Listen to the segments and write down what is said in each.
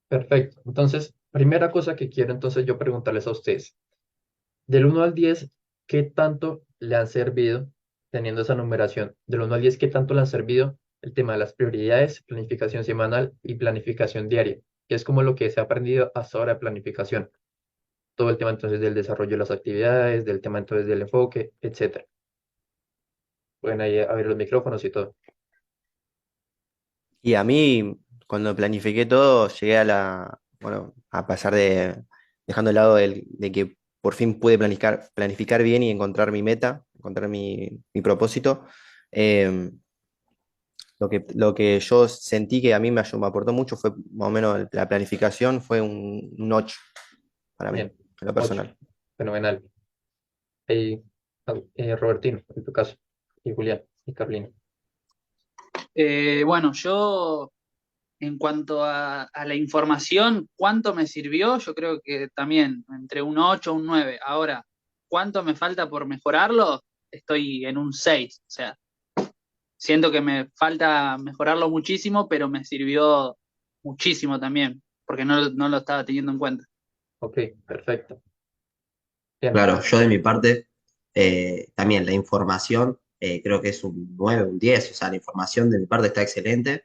Perfecto. Entonces, primera cosa que quiero entonces yo preguntarles a ustedes. Del 1 al 10, ¿qué tanto le han servido, teniendo esa numeración? Del 1 al 10, ¿qué tanto le han servido el tema de las prioridades, planificación semanal y planificación diaria? Que es como lo que se ha aprendido hasta ahora de planificación. Todo el tema entonces del desarrollo de las actividades, del tema entonces del enfoque, etcétera. Pueden ahí abrir los micrófonos y todo. Y a mí, cuando planifiqué todo, llegué bueno, a pasar dejando de lado de que por fin pude planificar bien y encontrar mi meta, encontrar mi propósito. eh, lo que yo sentí que a mí me aportó mucho fue más o menos la planificación, fue un 8 para mí, Bien, en lo 8. personal. Fenomenal. Ahí, Robertino, en tu caso, y Julián, y Carlina. Bueno, yo en cuanto a la información, ¿cuánto me sirvió? Yo creo que también entre un 8 un 9. Ahora, ¿cuánto me falta por mejorarlo? Estoy en un 6. O sea, siento que me falta mejorarlo muchísimo, pero me sirvió muchísimo también, porque no lo estaba teniendo en cuenta. Ok, perfecto. Bien, Claro, yo de mi parte, también la información, creo que es un 9 un 10, o sea, la información de mi parte está excelente.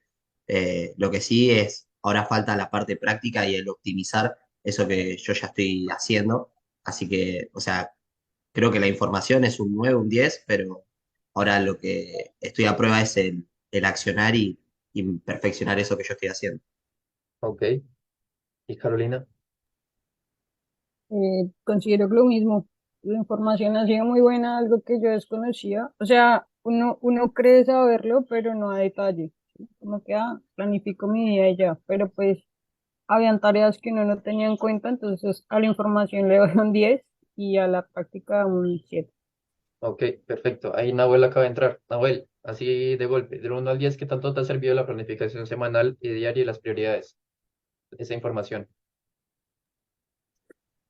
Lo que sí es, ahora falta la parte práctica y el optimizar eso que yo ya estoy haciendo. Así que, o sea, creo que la información es un 9 un 10, pero ahora lo que estoy a prueba es el accionar y perfeccionar eso que yo estoy haciendo. ok. ¿Y Carolina? Considero que lo mismo. La información ha sido muy buena, algo que yo desconocía. O sea, uno cree saberlo, pero no a detalle. ¿Sí? Como que planifico mi día y ya. Pero pues habían tareas que uno no tenía en cuenta, entonces a la información le doy un 10 y a la práctica un 7. Ok, perfecto. Ahí Nahuel acaba de entrar. Nahuel, así de golpe, del 1 al 10, ¿qué tanto te ha servido la planificación semanal y diaria y las prioridades? Esa información.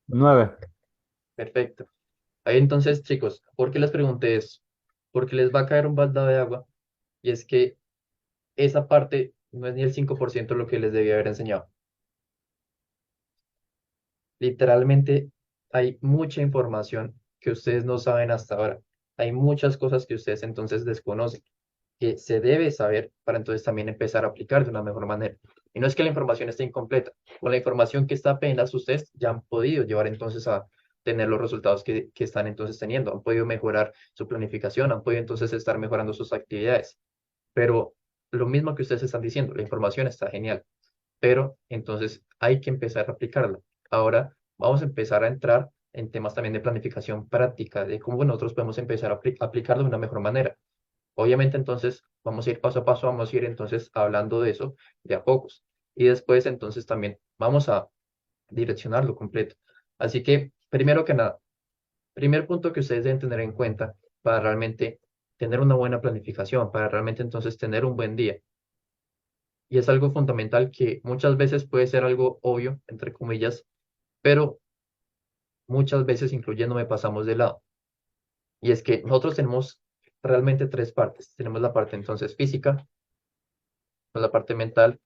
9. Perfecto. Ahí entonces, chicos, ¿por qué les pregunté eso? Porque les va a caer un baldado de agua y es que esa parte no es ni el 5% lo que les debía haber enseñado. Literalmente hay mucha información que ustedes no saben hasta ahora. Hay muchas cosas que ustedes entonces desconocen, que se debe saber para entonces también empezar a aplicar de una mejor manera. Y no es que la información esté incompleta, con la información que está apenas ustedes ya han podido llevar entonces a tener los resultados que están entonces teniendo, han podido mejorar su planificación, han podido entonces estar mejorando sus actividades. Pero lo mismo que ustedes están diciendo, la información está genial, pero entonces hay que empezar a aplicarla. Ahora vamos a empezar a entrar en temas también de planificación práctica, de cómo nosotros podemos empezar a aplicarlo de una mejor manera. Obviamente entonces vamos a ir paso a paso, vamos a ir entonces hablando de eso de a pocos. Y después entonces también vamos a direccionarlo completo. Así que, primero que nada, primer punto que ustedes deben tener en cuenta para realmente tener una buena planificación, para realmente entonces tener un buen día. Y es algo fundamental que muchas veces puede ser algo obvio, entre comillas, pero muchas veces incluyéndome pasamos de lado. Y es que nosotros tenemos realmente tres partes. Tenemos la parte entonces física, la parte mental.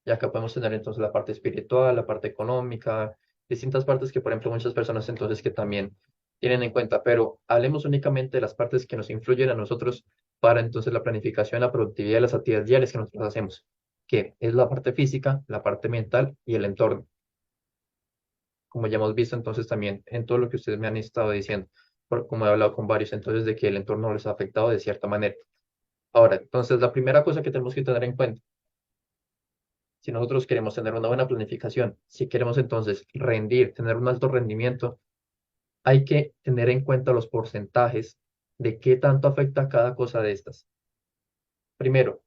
Y acá podemos tener entonces la parte espiritual, la parte económica, distintas partes que, por ejemplo, muchas personas entonces que también tienen en cuenta, pero hablemos únicamente de las partes que nos influyen a nosotros para entonces la planificación, la productividad de las actividades diarias que nosotros hacemos, que es la parte física, la parte mental y el entorno, como ya hemos visto entonces también en todo lo que ustedes me han estado diciendo, como he hablado con varios entonces de que el entorno les ha afectado de cierta manera. Ahora, entonces la primera cosa que tenemos que tener en cuenta, si nosotros queremos tener una buena planificación, si queremos entonces rendir, tener un alto rendimiento, hay que tener en cuenta los porcentajes de qué tanto afecta cada cosa de estas. Primero,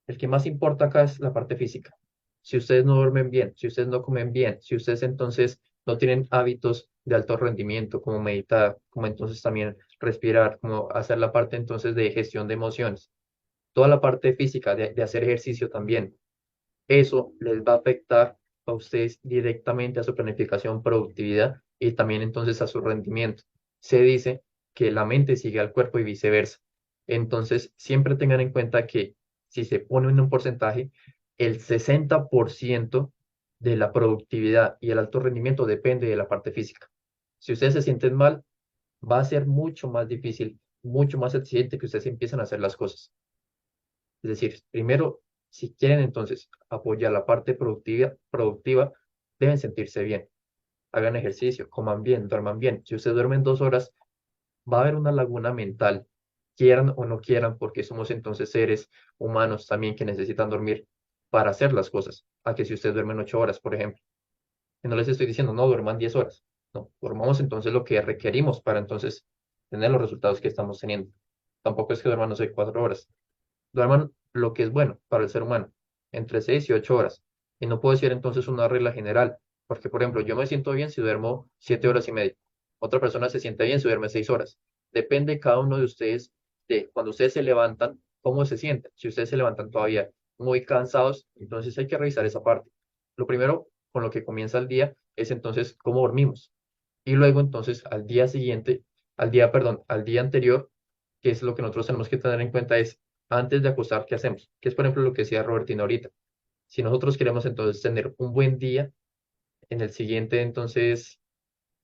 el que más importa acá es la parte física. Si ustedes no duermen bien, si ustedes no comen bien, si ustedes entonces no tienen hábitos de alto rendimiento, como meditar, como entonces también respirar, como hacer la parte entonces de gestión de emociones, toda la parte física de hacer ejercicio también, eso les va a afectar a ustedes directamente a su planificación, productividad y también entonces a su rendimiento. Se dice que la mente sigue al cuerpo y viceversa. Entonces, siempre tengan en cuenta que si se pone en un porcentaje, el 60% de la productividad y el alto rendimiento depende de la parte física. Si ustedes se sienten mal, va a ser mucho más difícil, mucho más exigente que ustedes empiecen a hacer las cosas. Es decir, primero, si quieren entonces apoyar la parte productiva, deben sentirse bien, hagan ejercicio, coman bien, duerman bien. Si ustedes duermen 2 horas, va a haber una laguna mental, quieran o no quieran, porque somos entonces seres humanos también que necesitan dormir para hacer las cosas. A que si ustedes duermen 8 horas, por ejemplo, y no les estoy diciendo, no, duerman 10 horas. No, dormamos entonces lo que requerimos para entonces tener los resultados que estamos teniendo. Tampoco es que duerman, no sé, 4 horas. Duerman lo que es bueno para el ser humano, entre 6 y 8 horas. Y no puedo decir entonces una regla general, porque por ejemplo, yo me siento bien si duermo 7 horas y media. Otra persona se siente bien si duerme 6 horas. Depende cada uno de ustedes de cuando ustedes se levantan, cómo se sienten. Si ustedes se levantan todavía muy cansados, entonces hay que revisar esa parte. Lo primero con lo que comienza el día es entonces cómo dormimos. Y luego entonces al día siguiente, al día anterior, que es lo que nosotros tenemos que tener en cuenta es antes de acostar, ¿qué hacemos? Que es por ejemplo lo que decía Robertina ahorita. Si nosotros queremos entonces tener un buen día, en el siguiente entonces,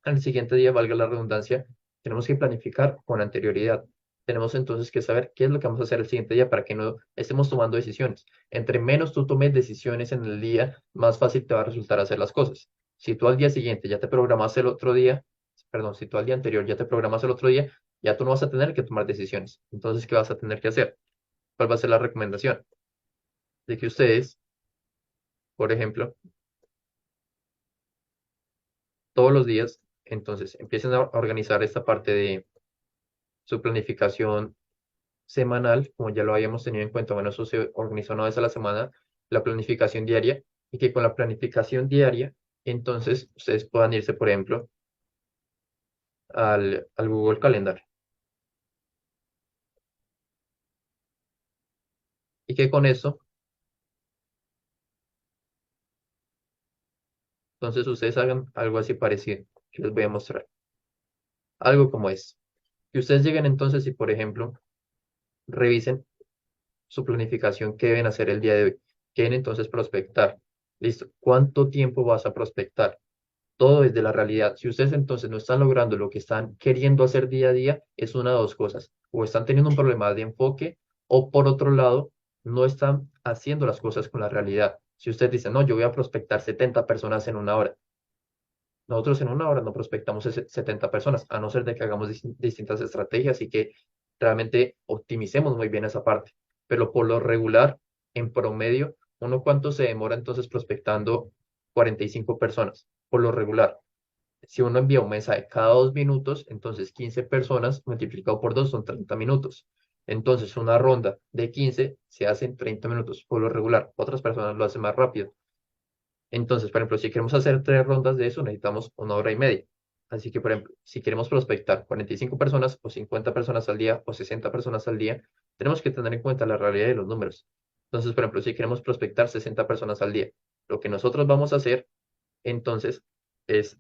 al siguiente día, valga la redundancia, tenemos que planificar con anterioridad. Tenemos entonces que saber qué es lo que vamos a hacer el siguiente día para que no estemos tomando decisiones. Entre menos tú tomes decisiones en el día, más fácil te va a resultar hacer las cosas. Si tú al día siguiente ya te programas el otro día, perdón, si tú al día anterior ya te programas el otro día, ya tú no vas a tener que tomar decisiones. Entonces, ¿qué vas a tener que hacer? ¿Cuál va a ser la recomendación? De que ustedes, por ejemplo, todos los días, entonces, empiecen a organizar esta parte de su planificación semanal, como ya lo habíamos tenido en cuenta, bueno, eso se organiza una vez a la semana, la planificación diaria, y que con la planificación diaria, entonces, ustedes puedan irse, por ejemplo, al Google Calendar, y que con eso, entonces, ustedes hagan algo así parecido, que les voy a mostrar. Algo como es. Que ustedes lleguen entonces y, por ejemplo, revisen su planificación, qué deben hacer el día de hoy. Quieren entonces prospectar. Listo. ¿Cuánto tiempo vas a prospectar? Todo desde la realidad. Si ustedes entonces no están logrando lo que están queriendo hacer día a día, es una de dos cosas. O están teniendo un problema de enfoque o por otro lado, no están haciendo las cosas con la realidad. Si usted dice, no, yo voy a prospectar 70 personas en una hora. Nosotros en una hora no prospectamos 70 personas, a no ser de que hagamos distintas estrategias y que realmente optimicemos muy bien esa parte. Pero por lo regular, en promedio, ¿uno cuánto se demora entonces prospectando 45 personas? Por lo regular. Si uno envía un mensaje cada 2 minutos, entonces 15 personas multiplicado por 2 son 30 minutos. Entonces una ronda de 15 se hace en 30 minutos por lo regular. Otras personas lo hacen más rápido. Entonces, por ejemplo, si queremos hacer 3 rondas de eso, necesitamos 1 hora y media. Así que, por ejemplo, si queremos prospectar 45 personas o 50 personas al día o 60 personas al día, tenemos que tener en cuenta la realidad de los números. Entonces, por ejemplo, si queremos prospectar 60 personas al día, lo que nosotros vamos a hacer entonces es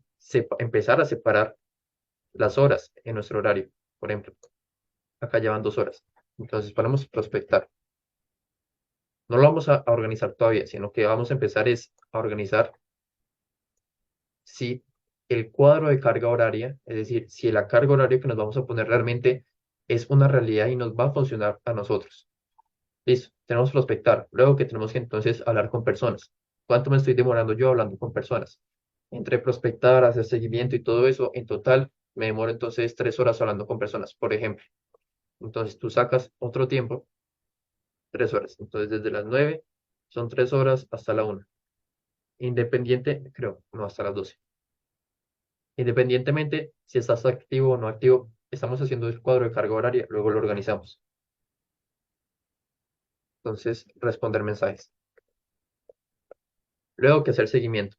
empezar a separar las horas en nuestro horario. Por ejemplo, acá llevan 2 horas. Entonces, podemos prospectar. No lo vamos a organizar todavía, sino que vamos a empezar es a organizar si el cuadro de carga horaria, es decir, si la carga horaria que nos vamos a poner realmente es una realidad y nos va a funcionar a nosotros. Listo, tenemos que prospectar. Luego que tenemos que entonces hablar con personas. ¿Cuánto me estoy demorando yo hablando con personas? Entre prospectar, hacer seguimiento y todo eso, en total me demoro entonces 3 horas hablando con personas, por ejemplo. Entonces tú sacas otro tiempo, 3 horas. Entonces desde las 9 son 3 horas hasta la 1. Independiente, creo, no, hasta las 12. Independientemente si estás activo o no activo, estamos haciendo el cuadro de carga horaria, luego lo organizamos. Entonces, responder mensajes. Luego que hacer seguimiento.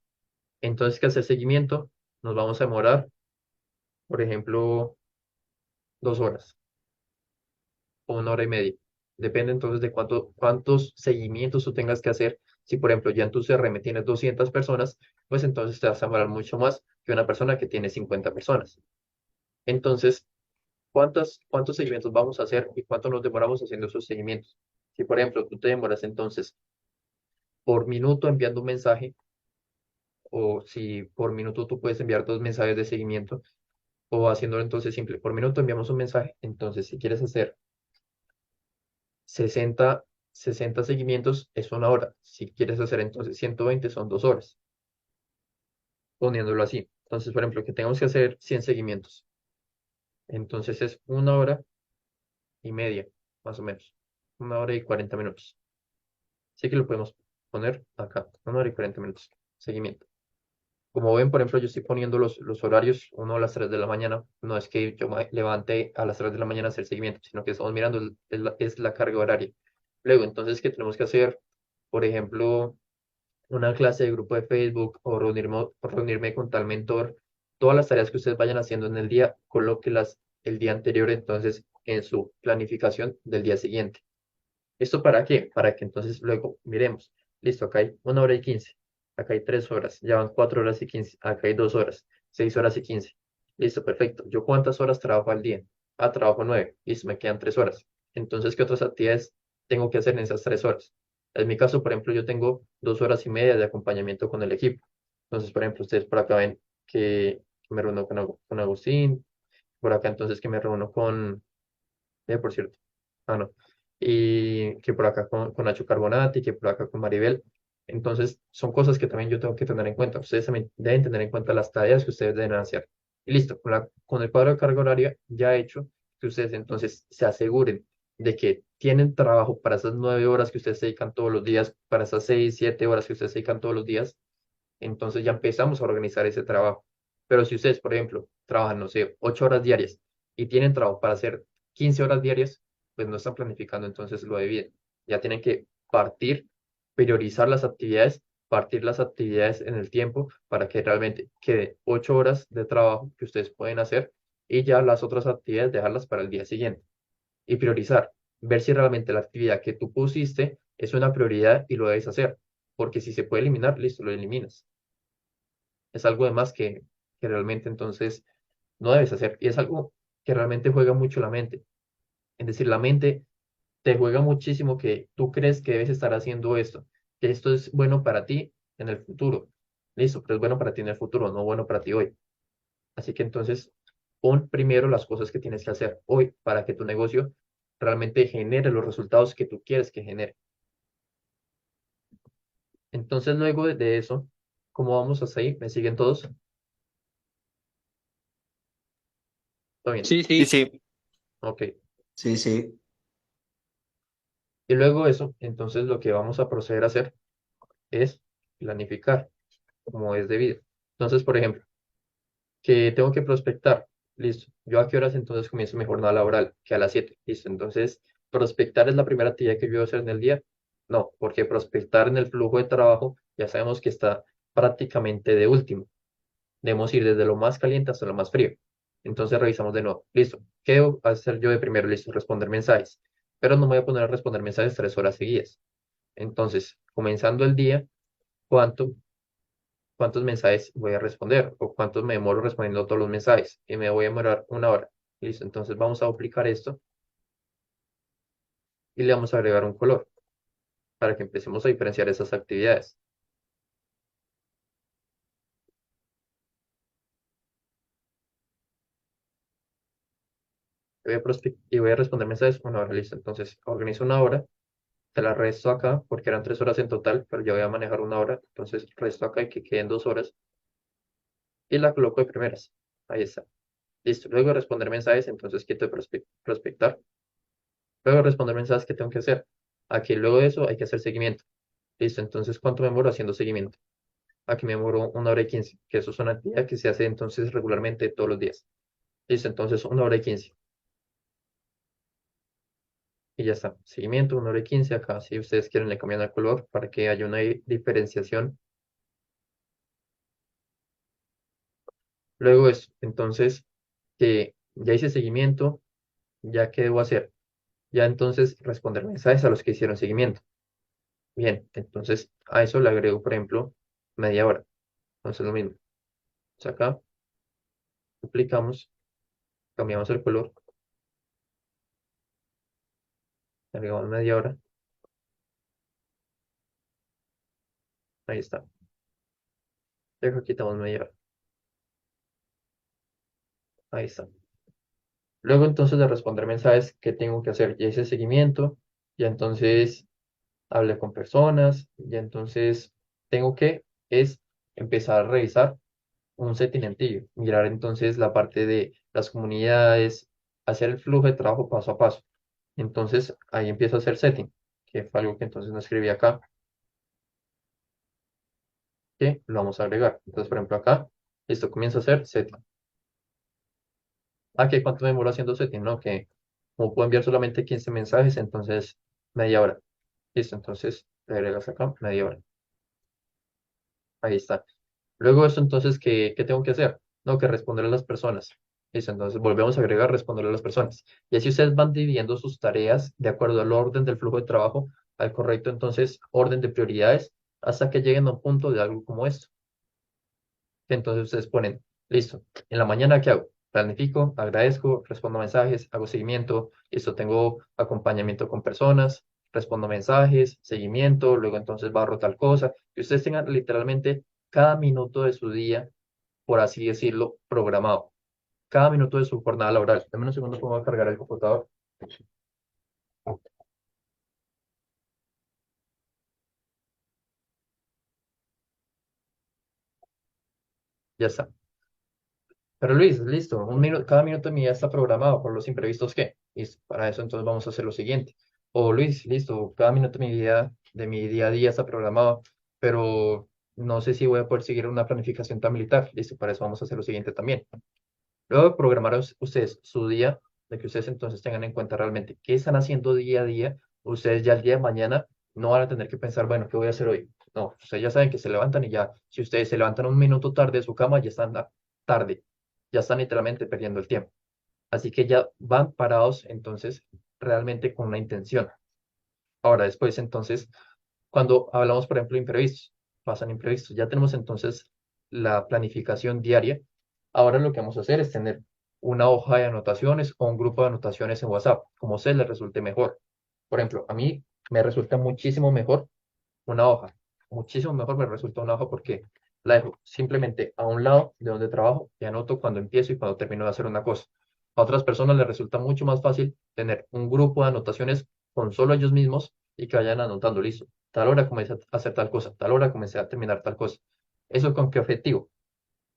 Entonces, que hacer seguimiento, nos vamos a demorar, por ejemplo, 2 horas o 1 hora y media. Depende entonces de cuántos seguimientos tú tengas que hacer. Si, por ejemplo, ya en tu CRM tienes 200 personas, pues entonces te vas a demorar mucho más que una persona que tiene 50 personas. Entonces, cuántos seguimientos vamos a hacer y cuánto nos demoramos haciendo esos seguimientos? Si, por ejemplo, tú te demoras entonces por minuto enviando un mensaje, o si por minuto tú puedes enviar 2 mensajes de seguimiento, o haciéndolo entonces simple, por minuto enviamos un mensaje. Entonces, si quieres hacer 60 60 seguimientos, es 1 hora. Si quieres hacer entonces 120 son 2 horas, poniéndolo así. Entonces, por ejemplo, que tengamos que hacer 100 seguimientos. Entonces es 1 hora y media, más o menos. 1 hora y 40 minutos. Así que lo podemos poner acá, 1 hora y 40 minutos. Seguimiento. Como ven, por ejemplo, yo estoy poniendo los horarios, uno a las 3 de la mañana. No es que yo me levante a las 3 de la mañana a hacer seguimiento, sino que estamos mirando es la carga horaria. Luego, entonces, ¿qué tenemos que hacer? Por ejemplo, una clase de grupo de Facebook o reunirme con tal mentor. Todas las tareas que ustedes vayan haciendo en el día, colóquelas el día anterior, entonces, en su planificación del día siguiente. ¿Esto para qué? Para que entonces luego miremos. Listo, acá hay 1 hora y 15. Acá hay 3 horas. Ya van 4 horas y 15. Acá hay 2 horas. 6 horas y 15. Listo, perfecto. ¿Yo cuántas horas trabajo al día? Ah, trabajo 9. Listo, me quedan 3 horas. Entonces, ¿qué otras actividades tengo que hacer en esas 3 horas? En mi caso, por ejemplo, yo tengo 2 horas y media de acompañamiento con el equipo. Entonces, por ejemplo, ustedes por acá ven que me reúno con Agustín. Por acá entonces que me reúno por cierto. Ah, no. Y que por acá con Nacho Carbonati, que por acá con Maribel. Entonces, son cosas que también yo tengo que tener en cuenta. Ustedes también deben tener en cuenta las tareas que ustedes deben hacer. Y listo, con el cuadro de carga horaria ya hecho, que ustedes entonces se aseguren de que tienen trabajo para esas 9 horas que ustedes se dedican todos los días, para esas 6, 7 horas que ustedes se dedican todos los días. Entonces ya empezamos a organizar ese trabajo. Pero si ustedes, por ejemplo, trabajan, no sé, 8 horas diarias y tienen trabajo para hacer 15 horas diarias, pues no están planificando entonces lo de bien. Ya tienen que partir, priorizar las actividades, partir las actividades en el tiempo para que realmente quede 8 horas de trabajo que ustedes pueden hacer y ya las otras actividades dejarlas para el día siguiente. Y priorizar, ver si realmente la actividad que tú pusiste es una prioridad y lo debes hacer. Porque si se puede eliminar, listo, lo eliminas. Es algo de más que realmente entonces no debes hacer. Y es algo que realmente juega mucho la mente. Es decir, la mente te juega muchísimo que tú crees que debes estar haciendo esto, que esto es bueno para ti en el futuro. Listo, pero es bueno para ti en el futuro, no bueno para ti hoy. Así que entonces pon primero las cosas que tienes que hacer hoy para que tu negocio realmente genere los resultados que tú quieres que genere. Entonces luego de eso, ¿cómo vamos hasta ahí? ¿Me siguen todos? ¿Todo bien? Sí, Sí, sí. sí. Ok. Sí, sí. Y luego eso, entonces lo que vamos a proceder a hacer es planificar como es debido. Entonces, por ejemplo, que tengo que prospectar. Listo. ¿Yo a qué horas entonces comienzo mi jornada laboral? Que a las 7. Listo. Entonces, ¿prospectar es la primera actividad que yo voy a hacer en el día? No, porque prospectar en el flujo de trabajo ya sabemos que está prácticamente de último. Debemos ir desde lo más caliente hasta lo más frío. Entonces revisamos de nuevo. Listo. ¿Qué debo hacer yo de primero? Listo. Responder mensajes. Pero no me voy a poner a responder mensajes 3 horas seguidas. Entonces, comenzando el día, ¿cuánto cuántos mensajes voy a responder o cuántos me demoro respondiendo todos los mensajes y me voy a demorar 1 hora. Listo, entonces vamos a duplicar esto y le vamos a agregar un color para que empecemos a diferenciar esas actividades. Y voy a responder mensajes 1 hora, listo. Entonces organizo 1 hora, te la resto acá porque eran 3 horas en total, pero yo voy a manejar 1 hora, entonces resto acá y que queden 2 horas y la coloco de primeras. Ahí está. Listo. Luego de responder mensajes, entonces quito de prospectar. Luego de responder mensajes, ¿qué tengo que hacer? Aquí luego de eso hay que hacer seguimiento. Listo, entonces, ¿cuánto me demoro haciendo seguimiento? Aquí me demoro 1 hora y 15, que eso es una actividad que se hace entonces regularmente todos los días. Listo, entonces 1 hora y 15. Y ya está. Seguimiento, 1 hora y 15. Acá, si ustedes quieren, le cambian el color para que haya una diferenciación. Luego es, entonces, que ya hice seguimiento, ¿ya qué debo hacer? Ya entonces responder mensajes a los que hicieron seguimiento. Bien, entonces a eso le agrego, por ejemplo, media hora. Entonces lo mismo. Entonces acá duplicamos, cambiamos el color, agregamos media hora. Ahí está. Luego quitamos media hora. Ahí está. Luego entonces de responder mensajes, ¿qué tengo que hacer? Ya hice seguimiento, ya entonces hablé con personas, ya entonces tengo que es empezar a revisar un setting antiguo, mirar entonces la parte de las comunidades, hacer el flujo de trabajo paso a paso. Entonces ahí empiezo a hacer setting, que fue algo que entonces no escribí acá, que lo vamos a agregar. Entonces, por ejemplo, acá, esto comienza a hacer setting. Ah, ¿qué cuánto me demora haciendo setting? No, que como puedo enviar solamente 15 mensajes, entonces media hora. Listo, entonces le agregas acá media hora. Ahí está. Luego eso entonces, ¿qué tengo que hacer? No, que responder a las personas. Listo, entonces volvemos a agregar responder a las personas. Y así ustedes van dividiendo sus tareas de acuerdo al orden del flujo de trabajo, al correcto entonces orden de prioridades, hasta que lleguen a un punto de algo como esto. Entonces ustedes ponen, listo, en la mañana, ¿qué hago? Planifico, agradezco, respondo mensajes, hago seguimiento, listo, tengo acompañamiento con personas, respondo mensajes, seguimiento, luego entonces barro tal cosa, que ustedes tengan literalmente cada minuto de su día, por así decirlo, programado, cada minuto de su jornada laboral. Dame un segundo, pongo a cargar el computador. Ya está. Pero Luis, listo, un minuto, cada minuto de mi día está programado por los imprevistos que. Y para eso entonces vamos a hacer lo siguiente. O Luis, listo, cada minuto de mi día a día está programado, pero no sé si voy a poder seguir una planificación tan militar. Listo, para eso vamos a hacer lo siguiente también. Luego de programar ustedes su día, de que ustedes entonces tengan en cuenta realmente qué están haciendo día a día, ustedes ya el día de mañana no van a tener que pensar, bueno, ¿qué voy a hacer hoy? No, ustedes ya saben que se levantan y ya, si ustedes se levantan un minuto tarde de su cama, ya están tarde, ya están literalmente perdiendo el tiempo. Así que ya van parados entonces realmente con una intención. Ahora, después entonces, cuando hablamos, por ejemplo, de imprevistos, pasan imprevistos, ya tenemos entonces la planificación diaria. Ahora lo que vamos a hacer es tener una hoja de anotaciones o un grupo de anotaciones en WhatsApp, como se les resulte mejor. Por ejemplo, a mí me resulta muchísimo mejor una hoja, muchísimo mejor me resulta una hoja porque la dejo simplemente a un lado de donde trabajo y anoto cuando empiezo y cuando termino de hacer una cosa. A otras personas les resulta mucho más fácil tener un grupo de anotaciones con solo ellos mismos y que vayan anotando, listo, tal hora comencé a hacer tal cosa, tal hora comencé a terminar tal cosa. ¿Eso con qué objetivo?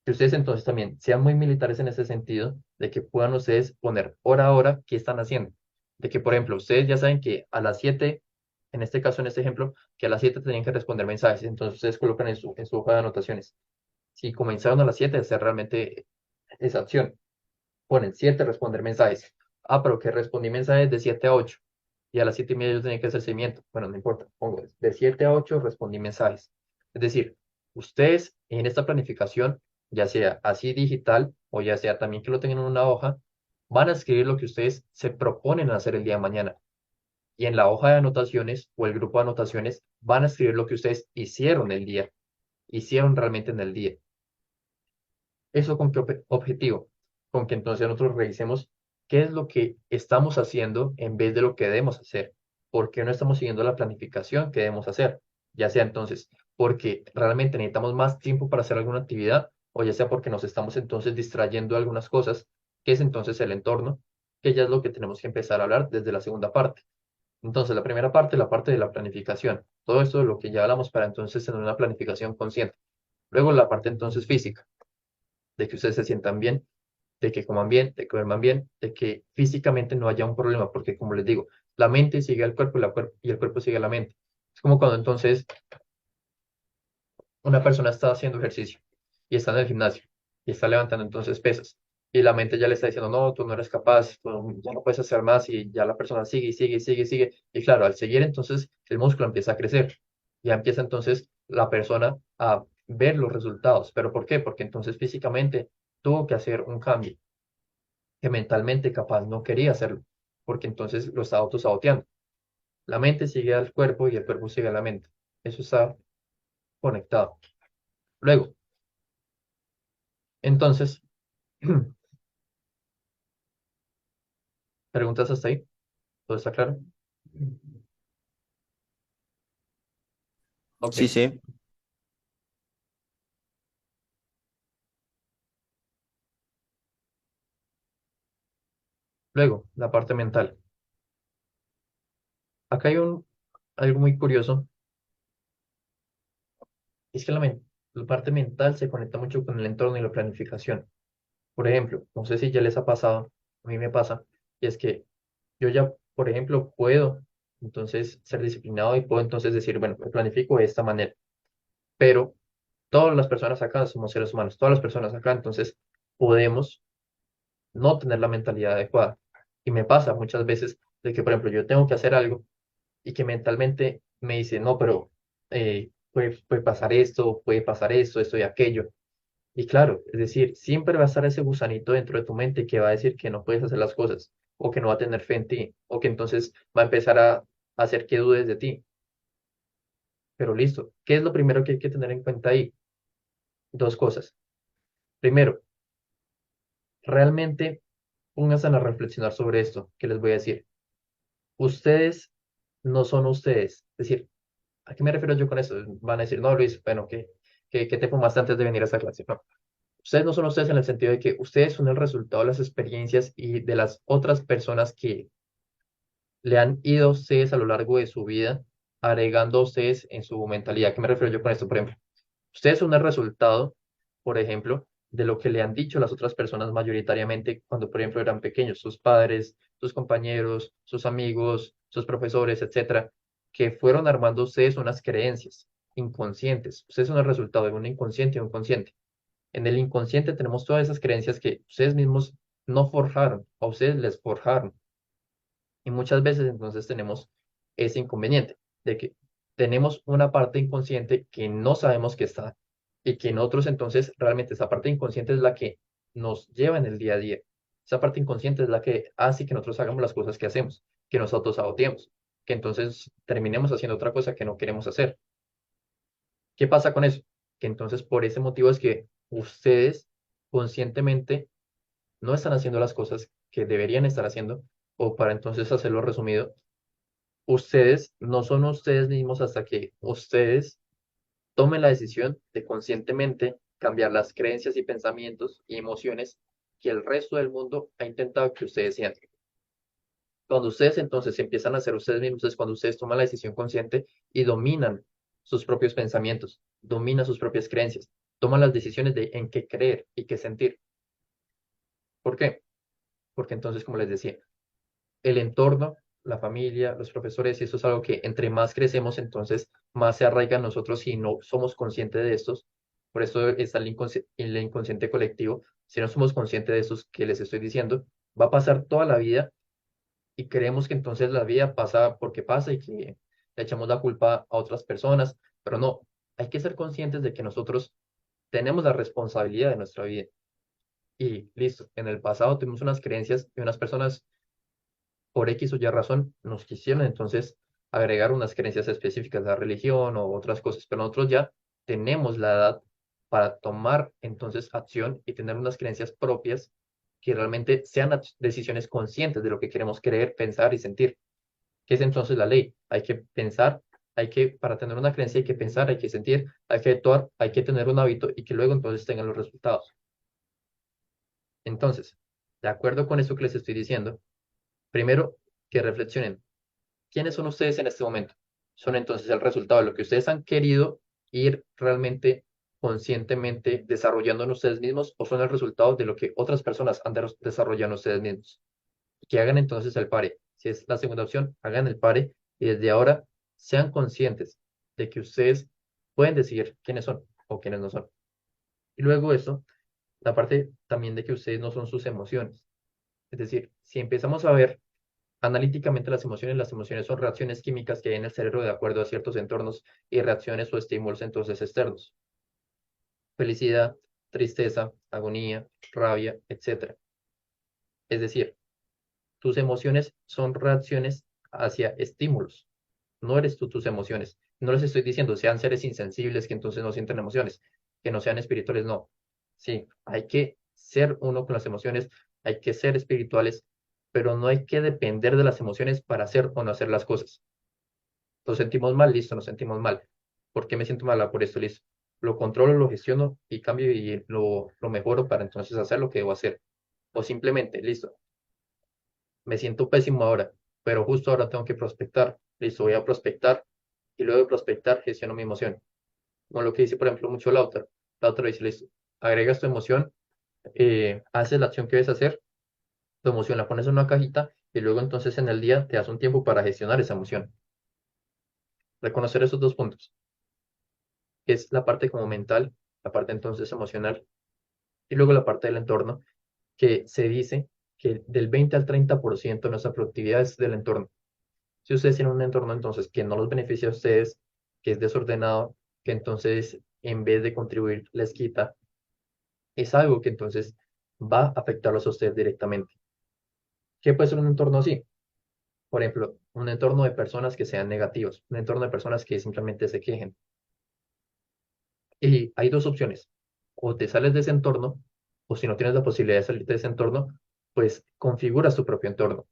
Que ustedes entonces también sean muy militares en ese sentido, de que puedan ustedes poner hora a hora qué están haciendo. De que, por ejemplo, ustedes ya saben que a las 7 en este caso, en este ejemplo, que a las 7 tenían que responder mensajes, entonces ustedes colocan en su hoja de anotaciones. Si comenzaron a las 7 hacer realmente esa acción. Ponen 7 responder mensajes. Ah, pero que respondí mensajes de 7 a 8 y a las 7 y media yo tenía que hacer seguimiento. Bueno, no importa, pongo de 7 a 8 respondí mensajes. Es decir, ustedes en esta planificación, ya sea así digital o ya sea también que lo tengan en una hoja, van a escribir lo que ustedes se proponen hacer el día de mañana. Y en la hoja de anotaciones o el grupo de anotaciones van a escribir lo que ustedes hicieron el día, hicieron realmente en el día. ¿Eso con qué objetivo? Con que entonces nosotros revisemos qué es lo que estamos haciendo en vez de lo que debemos hacer. ¿Por qué no estamos siguiendo la planificación que debemos hacer? Ya sea entonces porque realmente necesitamos más tiempo para hacer alguna actividad o ya sea porque nos estamos entonces distrayendo de algunas cosas, que es entonces el entorno, que ya es lo que tenemos que empezar a hablar desde la segunda parte. Entonces, la primera parte, la parte de la planificación. Todo esto de lo que ya hablamos para entonces tener una planificación consciente. Luego la parte entonces física, de que ustedes se sientan bien, de que coman bien, de que duerman bien, de que físicamente no haya un problema, porque como les digo, la mente sigue al cuerpo y, y el cuerpo sigue a la mente. Es como cuando entonces una persona está haciendo ejercicio y está en el gimnasio y está levantando entonces pesas y la mente ya le está diciendo, no, tú no eres capaz, tú ya no puedes hacer más y ya la persona sigue y sigue y sigue y sigue. Y claro, al seguir entonces el músculo empieza a crecer. Ya empieza entonces la persona a ver los resultados. ¿Pero por qué? Porque entonces físicamente tuvo que hacer un cambio que mentalmente capaz no quería hacerlo, porque entonces lo está autosaboteando. La mente sigue al cuerpo y el cuerpo sigue a la mente. Eso está conectado. Luego, entonces, ¿preguntas hasta ahí? ¿Todo está claro? Ok, Sí, sí. Luego, la parte mental. Acá hay algo muy curioso, es que la parte mental se conecta mucho con el entorno y la planificación. Por ejemplo, no sé si ya les ha pasado, a mí me pasa, y es que yo ya, por ejemplo, puedo entonces ser disciplinado y puedo entonces decir, bueno, me planifico de esta manera, pero todas las personas acá somos seres humanos, todas las personas acá, entonces podemos no tener la mentalidad adecuada. Y me pasa muchas veces de que, por ejemplo, yo tengo que hacer algo y que mentalmente me dice, no, pero puede pasar esto, esto y aquello. Y claro, es decir, siempre va a estar ese gusanito dentro de tu mente que va a decir que no puedes hacer las cosas, o que no va a tener fe en ti, o que entonces va a empezar a hacer que dudes de ti. Pero listo, ¿qué es lo primero que hay que tener en cuenta ahí? Dos cosas. Primero, realmente pónganse a reflexionar sobre esto que les voy a decir. Ustedes no son ustedes. Es decir, ¿a qué me refiero yo con eso? Van a decir, no, Luis, bueno, ¿qué te fumaste antes de venir a esa clase? No. Ustedes no son ustedes en el sentido de que ustedes son el resultado de las experiencias y de las otras personas que le han ido a ustedes a lo largo de su vida, agregando a ustedes en su mentalidad. ¿A qué me refiero yo con esto? Por ejemplo, ustedes son el resultado, por ejemplo, de lo que le han dicho las otras personas mayoritariamente cuando, por ejemplo, eran pequeños, sus padres, sus compañeros, sus amigos, sus profesores, etcétera, que fueron armando ustedes unas creencias inconscientes. Ustedes son el resultado de un inconsciente y un consciente. En el inconsciente tenemos todas esas creencias que ustedes mismos no forjaron, a ustedes les forjaron. Y muchas veces entonces tenemos ese inconveniente de que tenemos una parte inconsciente que no sabemos que está y que en otros entonces realmente esa parte inconsciente es la que nos lleva en el día a día. Esa parte inconsciente es la que hace que nosotros hagamos las cosas que hacemos, que nos autosaboteemos, que entonces terminemos haciendo otra cosa que no queremos hacer. ¿Qué pasa con eso? Que entonces por ese motivo es que ustedes conscientemente no están haciendo las cosas que deberían estar haciendo, o para entonces hacerlo resumido, ustedes no son ustedes mismos hasta que ustedes tomen la decisión de conscientemente cambiar las creencias y pensamientos y emociones que el resto del mundo ha intentado que ustedes sean. Cuando ustedes entonces empiezan a ser ustedes mismos es cuando ustedes toman la decisión consciente y dominan sus propios pensamientos, dominan sus propias creencias, toman las decisiones de en qué creer y qué sentir. ¿Por qué? Porque entonces, como les decía, el entorno, la familia, los profesores, y eso es algo que entre más crecemos, entonces más se arraiga en nosotros y no somos conscientes de estos. Por eso está el inconsciente colectivo. Si no somos conscientes de estos que les estoy diciendo, va a pasar toda la vida y creemos que entonces la vida pasa porque pasa y que le echamos la culpa a otras personas, pero no, hay que ser conscientes de que nosotros tenemos la responsabilidad de nuestra vida. Y listo, en el pasado tuvimos unas creencias y unas personas por X o Y razón nos quisieron entonces agregar unas creencias específicas de la religión o otras cosas, pero nosotros ya tenemos la edad para tomar entonces acción y tener unas creencias propias que realmente sean decisiones conscientes de lo que queremos creer, pensar y sentir. ¿Qué es entonces la ley? Hay que pensar, para tener una creencia hay que pensar, hay que sentir, hay que actuar, hay que tener un hábito y que luego entonces tengan los resultados. Entonces, de acuerdo con eso que les estoy diciendo, primero que reflexionen. ¿Quiénes son ustedes en este momento? Son entonces el resultado de lo que ustedes han querido ir realmente conscientemente desarrollando en ustedes mismos o son el resultado de lo que otras personas han desarrollado en ustedes mismos. Y que hagan entonces el pare. Si es la segunda opción, hagan el pare y desde ahora sean conscientes de que ustedes pueden decidir quiénes son o quiénes no son. Y luego eso, la parte también de que ustedes no son sus emociones. Es decir, si empezamos a ver analíticamente las emociones son reacciones químicas que hay en el cerebro de acuerdo a ciertos entornos y reacciones o estímulos entonces externos. Felicidad, tristeza, agonía, rabia, etcétera. Es decir, tus emociones son reacciones hacia estímulos. No eres tú tus emociones. No les estoy diciendo sean seres insensibles que entonces no sienten emociones, que no sean espirituales, no. Sí, hay que ser uno con las emociones, hay que ser espirituales, pero no hay que depender de las emociones para hacer o no hacer las cosas. Nos sentimos mal, listo, nos sentimos mal. ¿Por qué me siento mal? Por esto, listo. Lo controlo, lo gestiono y cambio y lo mejoro para entonces hacer lo que debo hacer. O simplemente, listo. me siento pésimo ahora, pero justo ahora tengo que prospectar. Listo, voy a prospectar y luego de prospectar gestiono mi emoción. Como lo que dice, por ejemplo, mucho Lautaro. Lautaro dice, listo, agregas tu emoción, haces la acción que debes hacer, tu emoción la pones en una cajita y luego entonces en el día te das un tiempo para gestionar esa emoción. Reconocer esos dos puntos, que es la parte como mental, la parte entonces emocional y luego la parte del entorno, que se dice que del 20 al 30% de nuestra productividad es del entorno. Si ustedes tienen un entorno entonces que no los beneficia a ustedes, que es desordenado, que entonces en vez de contribuir les quita, es algo que entonces va a afectarlos a ustedes directamente. ¿Qué puede ser un entorno así? Por ejemplo, un entorno de personas que sean negativos, un entorno de personas que simplemente se quejen. Y hay dos opciones. O te sales de ese entorno, o si no tienes la posibilidad de salir de ese entorno, pues configuras tu propio entorno.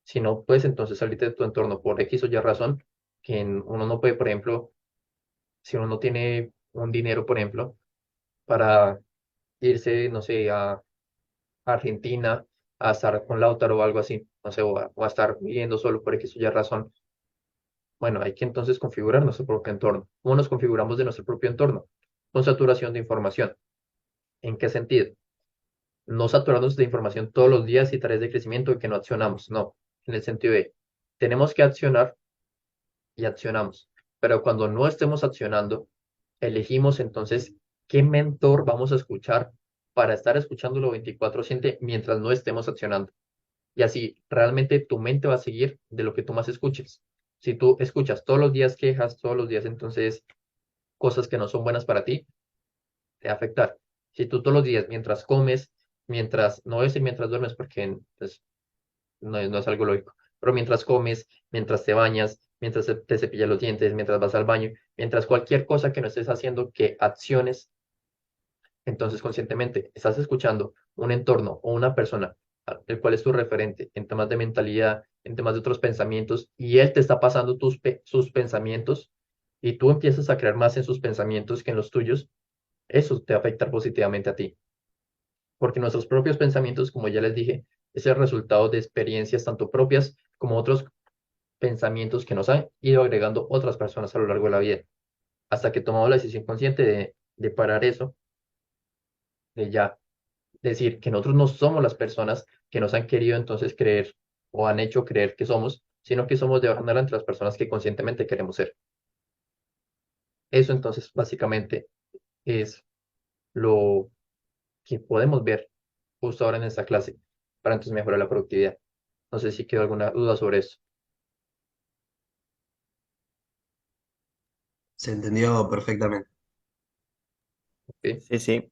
Si no puedes entonces salirte de tu entorno por X o Y razón, que uno no puede, por ejemplo, si uno no tiene un dinero, por ejemplo, para irse, no sé, a Argentina, a estar con Lautaro o algo así, no sé, o a estar viviendo solo por X o Y razón. Bueno, hay que entonces configurar nuestro propio entorno. ¿Cómo nos configuramos de nuestro propio entorno? Con saturación de información. ¿En qué sentido? No saturarnos de información todos los días y tareas de crecimiento que no accionamos, no. En el sentido de, tenemos que accionar y accionamos. Pero cuando no estemos accionando, elegimos entonces qué mentor vamos a escuchar para estar escuchándolo 24/7 mientras no estemos accionando. Y así, realmente tu mente va a seguir de lo que tú más escuches. Si tú escuchas todos los días quejas, todos los días entonces cosas que no son buenas para ti, te va a afectar. Si tú todos los días, mientras comes, mientras, no voy a decir mientras duermes porque pues, no es algo lógico, pero mientras comes, mientras te bañas, mientras te cepillas los dientes, mientras vas al baño, mientras cualquier cosa que no estés haciendo que acciones, entonces conscientemente estás escuchando un entorno o una persona, el cual es tu referente en temas de mentalidad, en temas de otros pensamientos, y él te está pasando sus pensamientos y tú empiezas a creer más en sus pensamientos que en los tuyos, eso te va a afectar positivamente a ti. Porque nuestros propios pensamientos, como ya les dije, es el resultado de experiencias tanto propias como otros pensamientos que nos han ido agregando otras personas a lo largo de la vida, hasta que tomamos la decisión consciente de parar eso, de ya decir que nosotros no somos las personas que nos han querido entonces creer o han hecho creer que somos, sino que somos de ahora en adelante las personas que conscientemente queremos ser. Eso entonces básicamente es lo que podemos ver justo ahora en esta clase para entonces mejorar la productividad. No sé si quedó alguna duda sobre eso. Se entendió perfectamente. ¿Ok? Sí, sí.